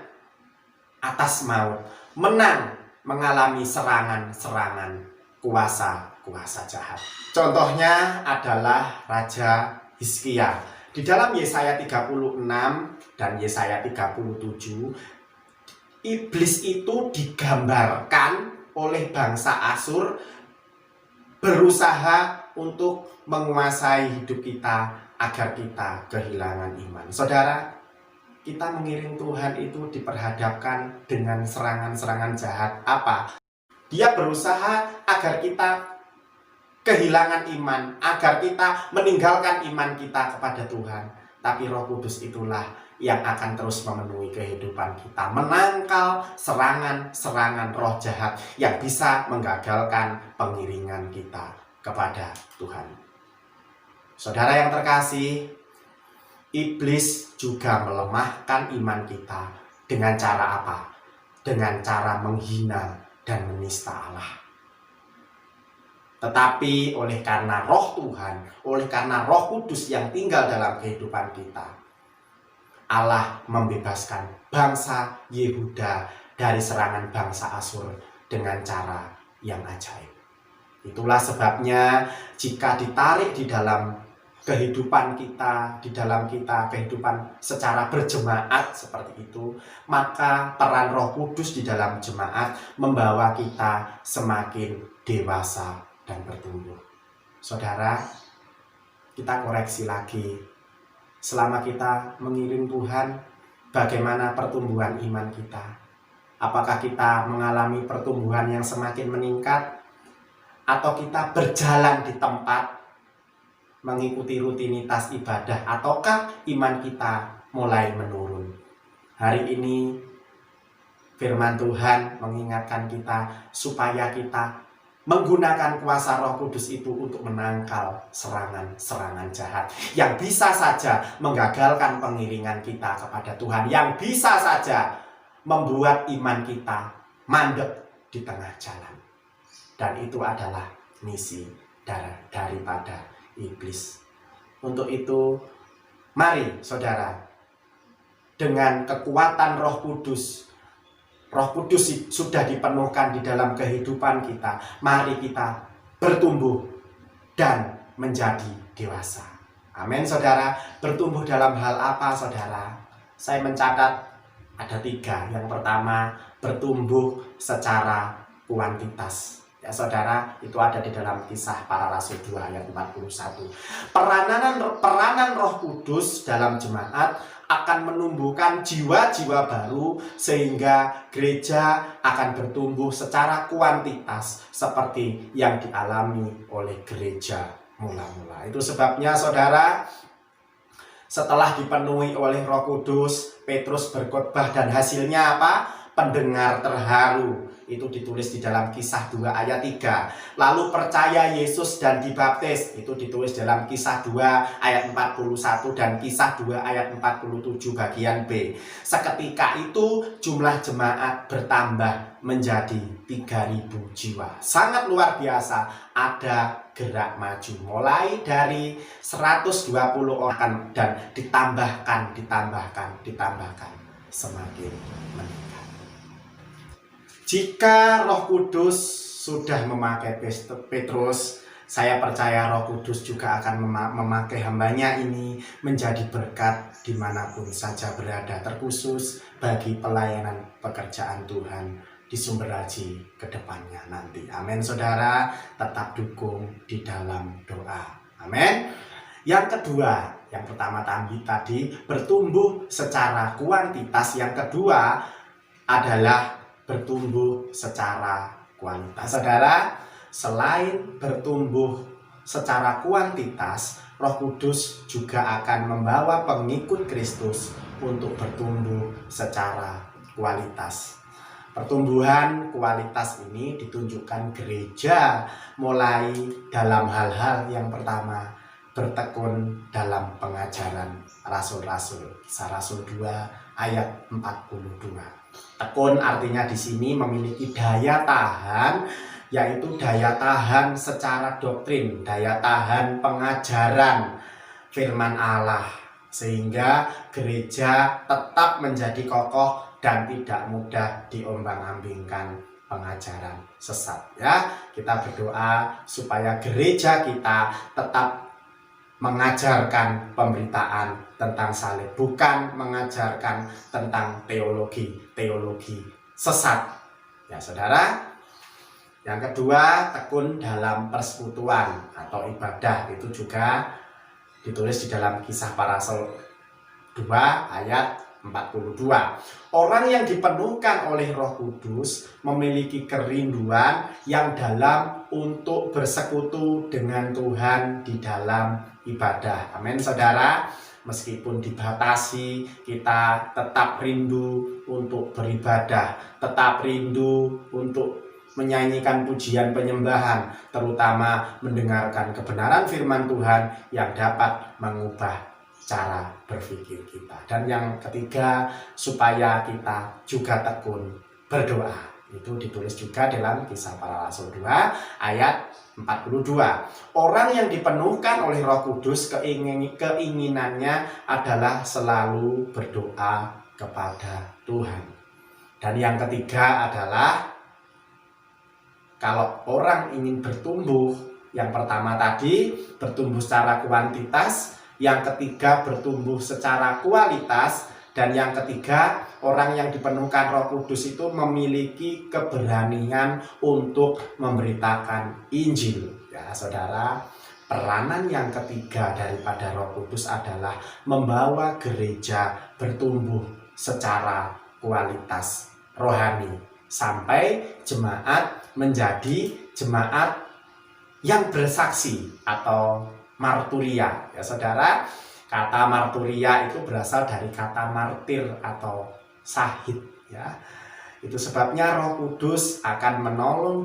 S2: atas maut, menang mengalami serangan-serangan kuasa-kuasa jahat. Contohnya adalah Raja Hizkia. Di dalam Yesaya 36 dan Yesaya 37, iblis itu digambarkan oleh bangsa Asyur berusaha untuk menguasai hidup kita agar kita kehilangan iman. Saudara, kita mengiring Tuhan itu diperhadapkan dengan serangan-serangan jahat. Apa? Dia berusaha agar kita kehilangan iman, agar kita meninggalkan iman kita kepada Tuhan. Tapi Roh Kudus itulah yang akan terus memenuhi kehidupan kita, menangkal serangan-serangan roh jahat yang bisa menggagalkan pengiringan kita kepada Tuhan. Saudara yang terkasih, iblis juga melemahkan iman kita dengan cara apa? Dengan cara menghina dan menista Allah. Tetapi oleh karena roh Tuhan, oleh karena Roh Kudus yang tinggal dalam kehidupan kita, Allah membebaskan bangsa Yehuda dari serangan bangsa Asyur dengan cara yang ajaib. Itulah sebabnya jika ditarik di dalam kehidupan kita, kehidupan secara berjemaat seperti itu, maka peran Roh Kudus di dalam jemaat membawa kita semakin dewasa dan bertumbuh. Saudara, kita koreksi lagi. Selama kita mengiring Tuhan, bagaimana pertumbuhan iman kita? Apakah kita mengalami pertumbuhan yang semakin meningkat? Atau kita berjalan di tempat mengikuti rutinitas ibadah, ataukah iman kita mulai menurun? Hari ini firman Tuhan mengingatkan kita supaya kita menggunakan kuasa Roh Kudus itu untuk menangkal serangan-serangan jahat yang bisa saja menggagalkan pengiringan kita kepada Tuhan, yang bisa saja membuat iman kita mandek di tengah jalan. Dan itu adalah misi daripada iblis. Untuk itu, mari saudara, dengan kekuatan Roh Kudus sudah dipenuhkan di dalam kehidupan kita, mari kita bertumbuh dan menjadi dewasa. Amin saudara. Bertumbuh dalam hal apa saudara? Saya mencatat ada 3. Yang pertama, bertumbuh secara kuantitas. Ya saudara, itu ada di dalam Kisah Para Rasul 2 ayat 41. Peranan Roh Kudus dalam jemaat akan menumbuhkan jiwa-jiwa baru sehingga gereja akan bertumbuh secara kuantitas seperti yang dialami oleh gereja mula-mula. Itu sebabnya saudara, setelah dipenuhi oleh Roh Kudus, Petrus berkhotbah dan hasilnya apa? Pendengar terharu. Itu ditulis di dalam Kisah 2 ayat 3. Lalu percaya Yesus dan dibaptis. Itu ditulis dalam Kisah 2 ayat 41 dan Kisah 2 ayat 47 bagian B. Seketika itu jumlah jemaat bertambah menjadi 3.000 jiwa. Sangat luar biasa. Ada gerak maju mulai dari 120 orang dan ditambahkan semakin meningkat. Jika Roh Kudus sudah memakai Petrus, saya percaya Roh Kudus juga akan memakai hambanya ini menjadi berkat dimanapun saja berada, terkhusus bagi pelayanan pekerjaan Tuhan di Sumberaji ke depannya nanti. Amin saudara, tetap dukung di dalam doa. Amin. Yang kedua, yang pertama tadi bertumbuh secara kuantitas, yang kedua adalah bertumbuh secara kualitas. Saudara, selain bertumbuh secara kuantitas, Roh Kudus juga akan membawa pengikut Kristus untuk bertumbuh secara kualitas. Pertumbuhan kualitas ini ditunjukkan gereja mulai dalam hal-hal yang pertama, bertekun dalam pengajaran rasul-rasul. Kisah Rasul 2 ayat 42. Tekun artinya di sini memiliki daya tahan, yaitu daya tahan secara doktrin, daya tahan pengajaran firman Allah, sehingga gereja tetap menjadi kokoh dan tidak mudah diombang-ambingkan pengajaran sesat. Ya, kita berdoa supaya gereja kita tetap mengajarkan pemberitaan tentang salib, bukan mengajarkan tentang teologi sesat. Ya saudara. Yang kedua, tekun dalam persekutuan atau ibadah. Itu juga ditulis di dalam Kisah Para Rasul 2 ayat 42. Orang yang dipenuhkan oleh Roh Kudus memiliki kerinduan yang dalam untuk bersekutu dengan Tuhan di dalam ibadah. Amin, saudara. Meskipun dibatasi, kita tetap rindu untuk beribadah, tetap rindu untuk menyanyikan pujian penyembahan, terutama mendengarkan kebenaran firman Tuhan yang dapat mengubah cara berpikir kita. Dan yang ketiga, supaya kita juga tekun berdoa. Itu ditulis juga dalam Kisah Para Rasul 2 ayat 42. Orang yang dipenuhkan oleh Roh Kudus keinginannya adalah selalu berdoa kepada Tuhan. Dan yang ketiga adalah kalau orang ingin bertumbuh, yang pertama tadi bertumbuh secara kuantitas, yang ketiga bertumbuh secara kualitas, dan yang ketiga orang yang dipenuhkan Roh Kudus itu memiliki keberanian untuk memberitakan Injil. Ya, saudara, peranan yang ketiga daripada Roh Kudus adalah membawa gereja bertumbuh secara kualitas rohani sampai jemaat menjadi jemaat yang bersaksi atau marturia. Ya, saudara, kata marturia itu berasal dari kata martir atau syahid, ya. Itu sebabnya Roh Kudus akan menolong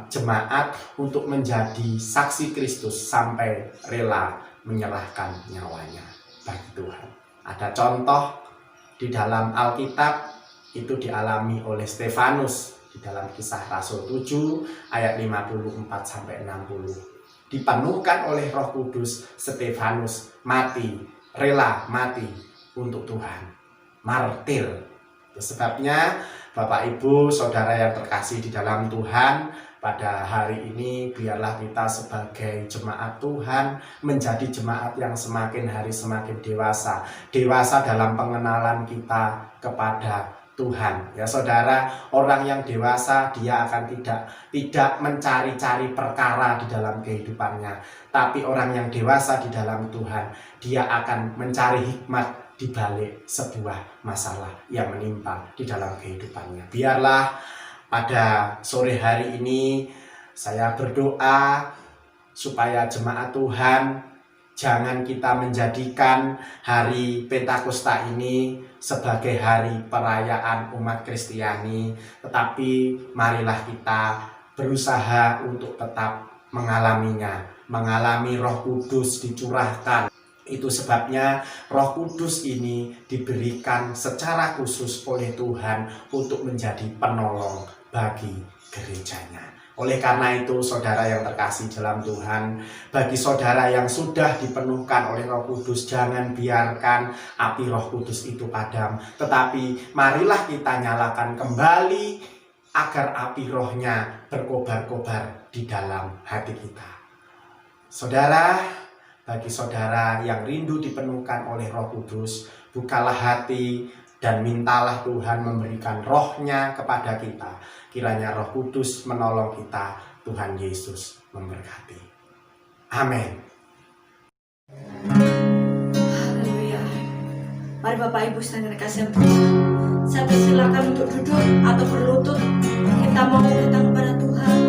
S2: jemaat untuk menjadi saksi Kristus sampai rela menyerahkan nyawanya bagi Tuhan. Ada contoh di dalam Alkitab, itu dialami oleh Stefanus di dalam Kisah Rasul 7 ayat 54 sampai 60. Dipenuhkan oleh Roh Kudus, Stefanus rela mati untuk Tuhan, martir. Itu sebabnya Bapak Ibu Saudara yang terkasih di dalam Tuhan, pada hari ini biarlah kita sebagai jemaat Tuhan menjadi jemaat yang semakin hari semakin dewasa dalam pengenalan kita kepada Tuhan. Ya, saudara, orang yang dewasa dia akan tidak mencari-cari perkara di dalam kehidupannya, tapi orang yang dewasa di dalam Tuhan, dia akan mencari hikmat di balik sebuah masalah yang menimpa di dalam kehidupannya. Biarlah pada sore hari ini saya berdoa supaya jemaat Tuhan, jangan kita menjadikan hari Pentakosta ini sebagai hari perayaan umat Kristiani, tetapi marilah kita berusaha untuk tetap mengalami Roh Kudus dicurahkan. Itu sebabnya Roh Kudus ini diberikan secara khusus oleh Tuhan untuk menjadi penolong bagi gerejanya. Oleh karena itu, saudara yang terkasih dalam Tuhan, bagi saudara yang sudah dipenuhkan oleh Roh Kudus, jangan biarkan api Roh Kudus itu padam, tetapi marilah kita nyalakan kembali agar api rohnya berkobar-kobar di dalam hati kita. Saudara, bagi saudara yang rindu dipenuhkan oleh Roh Kudus, bukalah hati dan mintalah Tuhan memberikan rohnya kepada kita. Kiranya Roh Kudus menolong kita. Tuhan Yesus memberkati. Amin.
S1: Haleluya. Mari Bapak Ibu sedang dikasih Tuhan, saya persilakan untuk duduk atau berlutut. Kita mau datang kepada Tuhan.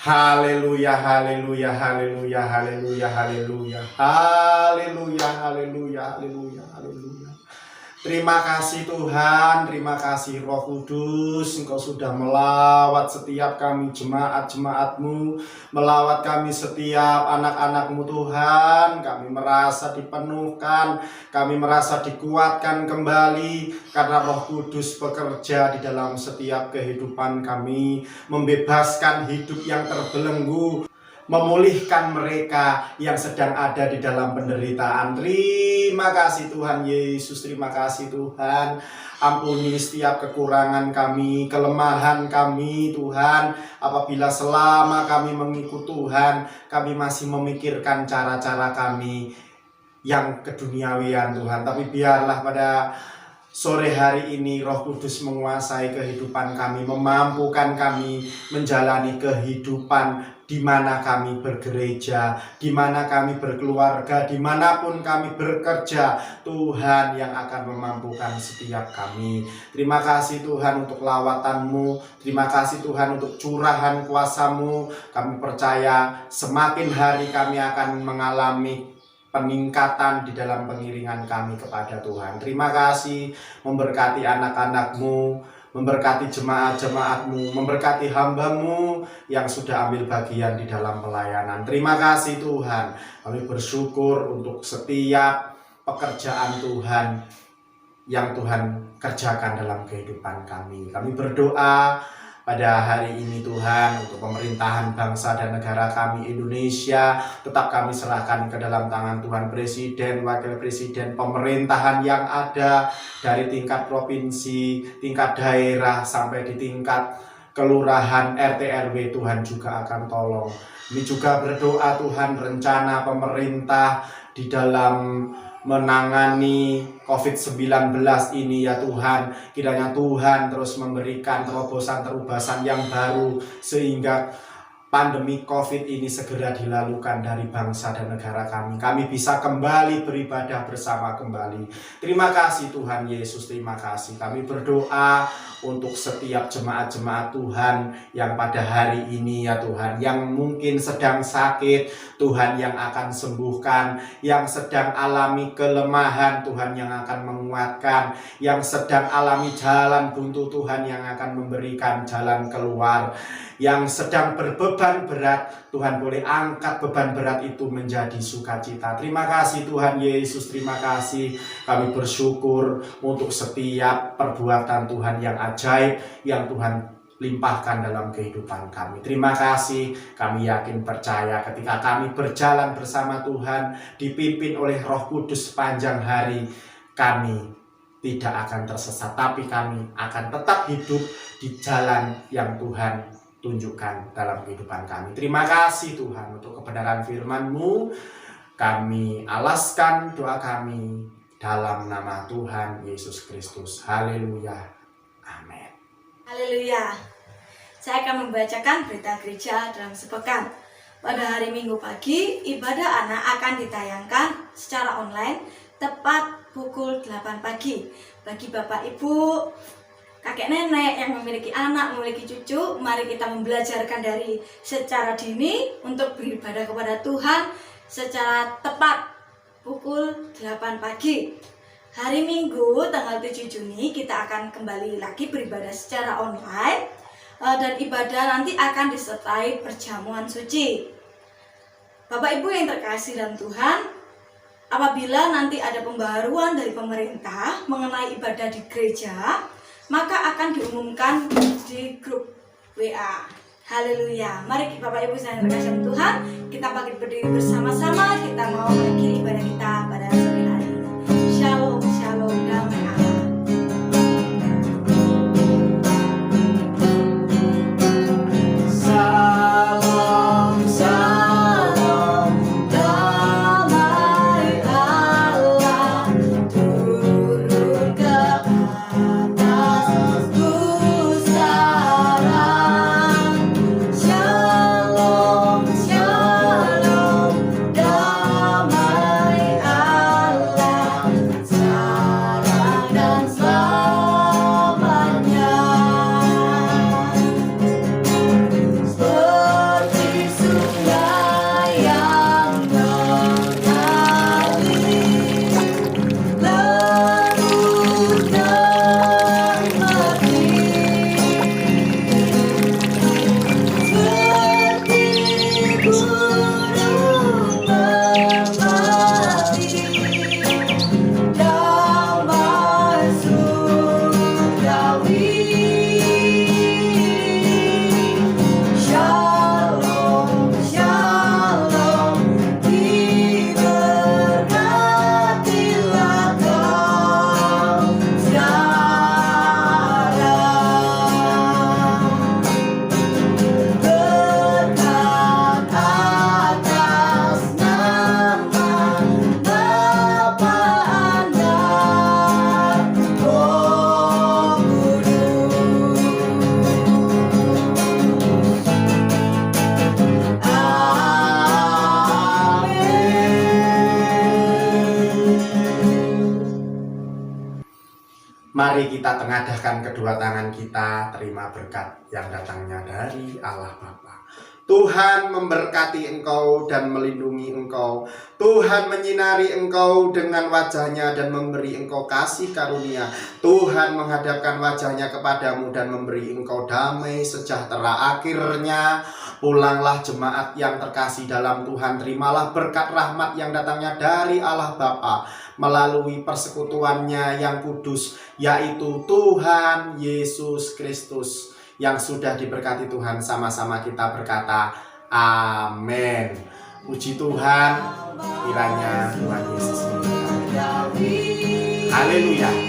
S2: Haleluya, haleluya, haleluya, haleluya, haleluya, haleluya, haleluya, haleluya, haleluya. Terima kasih Tuhan, terima kasih Roh Kudus, Engkau sudah melawat setiap kami jemaat-jemaat-Mu, melawat kami setiap anak-anak-Mu Tuhan. Kami merasa dipenuhkan, kami merasa dikuatkan kembali karena Roh Kudus bekerja di dalam setiap kehidupan kami, membebaskan hidup yang terbelenggu, memulihkan mereka yang sedang ada di dalam penderitaan. Terima kasih Tuhan Yesus, terima kasih Tuhan. Ampuni setiap kekurangan kami, kelemahan kami Tuhan. Apabila selama kami mengikut Tuhan, kami masih memikirkan cara-cara kami yang keduniawian Tuhan. Tapi biarlah pada sore hari ini Roh Kudus menguasai kehidupan kami, memampukan kami menjalani kehidupan di mana kami bergereja, di mana kami berkeluarga, dimanapun kami bekerja. Tuhan yang akan memampukan setiap kami. Terima kasih Tuhan untuk lawatan-Mu, terima kasih Tuhan untuk curahan kuasa-Mu. Kami percaya semakin hari kami akan mengalami peningkatan di dalam pengiringan kami kepada Tuhan. Terima kasih, memberkati anak-anak-Mu, memberkati jemaat-jemaat-Mu, memberkati hamba-Mu yang sudah ambil bagian di dalam pelayanan. Terima kasih Tuhan, kami bersyukur untuk setiap pekerjaan Tuhan yang Tuhan kerjakan dalam kehidupan kami. Kami berdoa pada hari ini Tuhan untuk pemerintahan bangsa dan negara kami Indonesia, tetap kami serahkan ke dalam tangan Tuhan, Presiden, Wakil Presiden, pemerintahan yang ada dari tingkat provinsi, tingkat daerah sampai di tingkat kelurahan, RT RW. Tuhan juga akan tolong. Ini juga berdoa Tuhan, rencana pemerintah di dalam menangani COVID-19 ini ya Tuhan, kiranya Tuhan terus memberikan terobosan-terobosan yang baru sehingga pandemi COVID ini segera dilalukan dari bangsa dan negara kami. Kami bisa kembali beribadah bersama kembali. Terima kasih Tuhan Yesus, terima kasih. Kami berdoa untuk setiap jemaat-jemaat Tuhan yang pada hari ini ya Tuhan, yang mungkin sedang sakit, Tuhan yang akan sembuhkan, yang sedang alami kelemahan, Tuhan yang akan menguatkan, yang sedang alami jalan buntu, Tuhan yang akan memberikan jalan keluar, yang sedang berbeban berat, Tuhan boleh angkat beban berat itu menjadi sukacita. Terima kasih Tuhan Yesus, terima kasih. Kami bersyukur untuk setiap perbuatan Tuhan yang ajaib yang Tuhan limpahkan dalam kehidupan kami. Terima kasih, kami yakin percaya ketika kami berjalan bersama Tuhan, dipimpin oleh Roh Kudus sepanjang hari, kami tidak akan tersesat, tapi kami akan tetap hidup di jalan yang Tuhan tunjukkan dalam kehidupan kami. Terima kasih Tuhan untuk kebenaran firman-Mu. Kami alaskan doa kami dalam nama Tuhan Yesus Kristus. Haleluya. Amin.
S1: Haleluya. Saya akan membacakan berita gereja dalam sepekan. Pada hari Minggu pagi, ibadah anak akan ditayangkan secara online tepat pukul 8 pagi. Bagi Bapak Ibu, kakek nenek yang memiliki anak, memiliki cucu, mari kita membelajarkan dari secara dini untuk beribadah kepada Tuhan secara tepat pukul 8 pagi. Hari Minggu tanggal 7 Juni kita akan kembali lagi beribadah secara online, dan ibadah nanti akan disertai perjamuan suci. Bapak Ibu yang terkasih dalam Tuhan, apabila nanti ada pembaharuan dari pemerintah mengenai ibadah di gereja, maka akan diumumkan di grup WA. Haleluya. Mari Bapak Ibu yang terkasih dalam Tuhan, kita bangkit berdiri bersama-sama, kita mau mengakhiri ibadah kita pada sore hari ini. Shalom, shalom, damai Allah.
S2: Salam, salam, damai Allah turun ke atas pusaran. Shalom, shalom, damai Allah. Mari kita tengadahkan kedua tangan kita, terima berkat yang datangnya dari Allah Bapa. Tuhan memberkati engkau dan melindungi engkau. Tuhan menyinari engkau dengan wajahnya dan memberi engkau kasih karunia. Tuhan menghadapkan wajahnya kepadamu dan memberi engkau damai sejahtera. Akhirnya pulanglah jemaat yang terkasih dalam Tuhan. Terimalah berkat rahmat yang datangnya dari Allah Bapa melalui persekutuannya yang kudus, yaitu Tuhan Yesus Kristus. Yang sudah diberkati Tuhan, sama-sama kita berkata amin. Puji Tuhan, kiranya Tuhan Yesus memberkati. Haleluya.